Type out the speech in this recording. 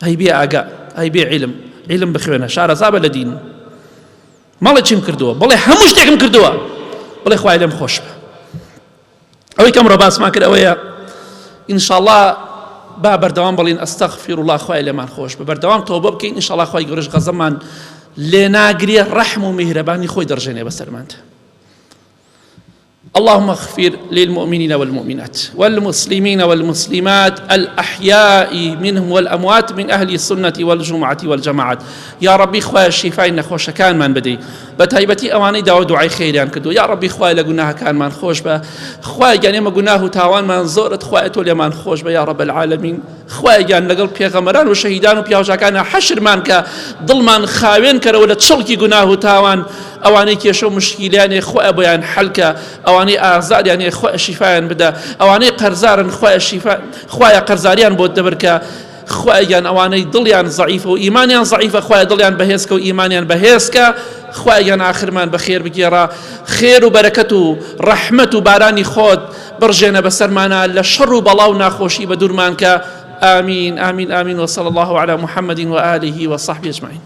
ئەی بێ ئاگا، ئەی بێ عیلم بخوێنە، شارەزا بە لە دین، ماڵی چیم کردووە، بڵێ هەموو شتێکم کردووە، بڵێ خوای لێم خۆش بە. ئەوەی کەم ڕۆ باسمان کرد ئەوەیە ئینشاءڵڵا با بەردەوام بڵین ئەستەغفیرڵڵا، خوای لێمان خۆش بە، بەردەوام تەوبە بکەین، ئینشاءڵڵا خوای گەورەش غەزەبمان لێ ناگرێ، ڕەحم و میهرەبانی خۆی دەڕژێنێ بەسەرمانتە. اللهم اغفر للمؤمنين والمؤمنات والمسلمين والمسلمات الأحياء منهم والأموات من أهل السنة والجمعة والجماعات. يا ربي خواه الشفاء نخوش كان من بدي بتايبتي أواني داو دعاء خيريان كدو. يا ربي خواه لقناها كان من خوش به، خواه يعني ما قناه تاوان من زورت خواه تولي من خوش به يا رب العالمين. خواه يعني لقل بيغمران وشهيدان وبيهوشا كان حشر من كضل من خاوين كرا ولا تشلكي قناه تاوان ئەوانەی کێشە و مشکیلانێ خۆی بۆیان حەلکە، ئەوانەی ئازاریانێ خۆی شیفایان بدە، ئەوانەی قەرزارن خۆیە قەرزاریان بۆ دەبرکە، خۆیان ئەوانەی دڵیان زەعیفە و ئیمانیان زەعیفە خۆی دڵیان بەهێزکە و ئیمانیان بەهێزکە، خۆیان ئاخرمان بەخێر بگێڕە، خێر و بەرەکەت و ڕەحمەت و بارانی خۆت بڕژێنە بەسەرمانە، لە شەڕ و بەڵاو ناخۆشی بە دوورمان کە. آمين آمين آمين، وصلى الله على محمد وآله وصحبه أجمعين.